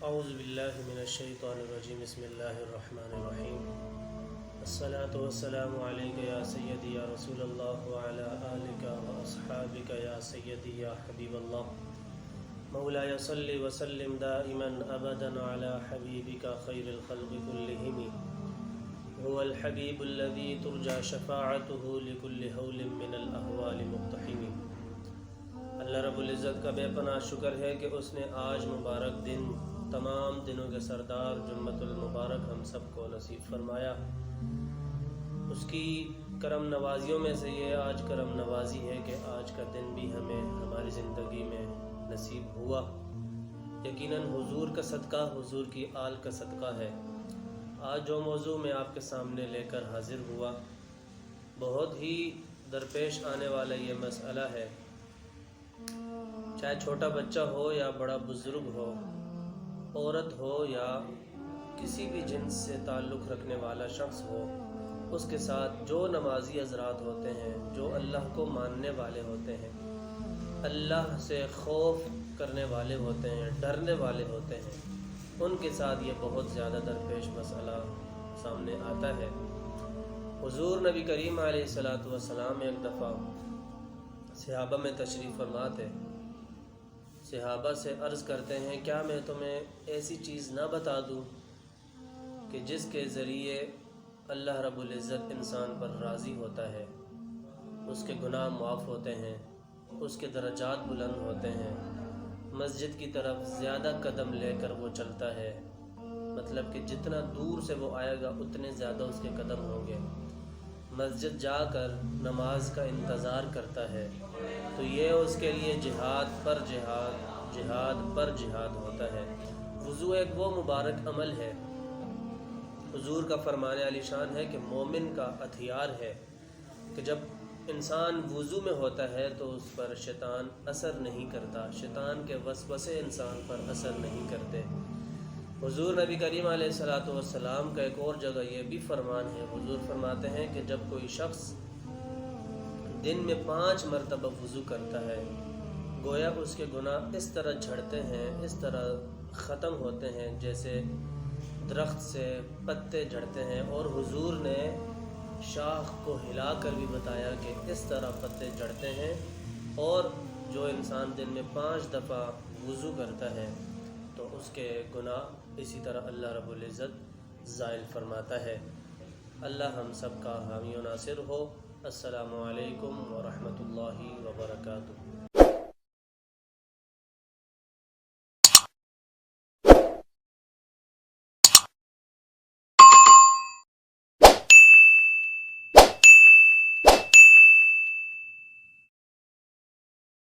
اعوذ باللہ من الشیطان الرجیم بسم اللہ الرحمن الرحیم الصلاة والسلام علیک یا سیدی یا رسول اللہ وعلی آلک و اصحابک یا سیدی یا حبیب اللہ مولاي صل وسلم دائما ابدا علی حبیبک خیر الخلق کلہم هو الحبیب الذی ترجى شفاعته لكل هول من الاحوال مقتحم۔ اللہ رب العزت کا بے پناہ شکر ہے کہ اس نے آج مبارک دن تمام دنوں کے سردار جمعۃ المبارک ہم سب کو نصیب فرمایا۔ اس کی کرم نوازیوں میں سے یہ آج کرم نوازی ہے کہ آج کا دن بھی ہمیں ہماری زندگی میں نصیب ہوا۔ یقیناً حضور کا صدقہ، حضور کی آل کا صدقہ ہے۔ آج جو موضوع میں آپ کے سامنے لے کر حاضر ہوا، بہت ہی درپیش آنے والا یہ مسئلہ ہے۔ چاہے چھوٹا بچہ ہو یا بڑا بزرگ ہو، عورت ہو یا کسی بھی جنس سے تعلق رکھنے والا شخص ہو، اس کے ساتھ جو نمازی حضرات ہوتے ہیں، جو اللہ کو ماننے والے ہوتے ہیں، اللہ سے خوف کرنے والے ہوتے ہیں، ڈرنے والے ہوتے ہیں، ان کے ساتھ یہ بہت زیادہ درپیش مسئلہ سامنے آتا ہے۔ حضور نبی کریم علیہ السلام ایک دفعہ صحابہ میں تشریف فرما تھے۔ صحابہ سے عرض کرتے ہیں، کیا میں تمہیں ایسی چیز نہ بتا دوں کہ جس کے ذریعے اللہ رب العزت انسان پر راضی ہوتا ہے، اس کے گناہ معاف ہوتے ہیں، اس کے درجات بلند ہوتے ہیں، مسجد کی طرف زیادہ قدم لے کر وہ چلتا ہے، مطلب کہ جتنا دور سے وہ آئے گا اتنے زیادہ اس کے قدم ہوں گے، مسجد جا کر نماز کا انتظار کرتا ہے، تو یہ اس کے لیے جہاد پر جہاد، جہاد پر جہاد ہوتا ہے۔ وضو ایک وہ مبارک عمل ہے، حضور کا فرمان علی شان ہے کہ مومن کا ہتھیار ہے کہ جب انسان وضو میں ہوتا ہے تو اس پر شیطان اثر نہیں کرتا، شیطان کے وسوسے انسان پر اثر نہیں کرتے۔ حضور نبی کریم علیہ السلام کا ایک اور جگہ یہ بھی فرمان ہے، حضور فرماتے ہیں کہ جب کوئی شخص دن میں 5 مرتبہ وضو کرتا ہے، گویا اس کے گناہ اس طرح جھڑتے ہیں، اس طرح ختم ہوتے ہیں جیسے درخت سے پتے جھڑتے ہیں، اور حضور نے شاخ کو ہلا کر بھی بتایا کہ اس طرح پتے جھڑتے ہیں، اور جو انسان دن میں 5 دفعہ وضو کرتا ہے تو اس کے گناہ اسی طرح اللہ رب العزت زائل فرماتا ہے۔ اللہ ہم سب کا حامی و ناصر ہو۔ السلام علیکم ورحمۃ اللہ وبرکاتہ۔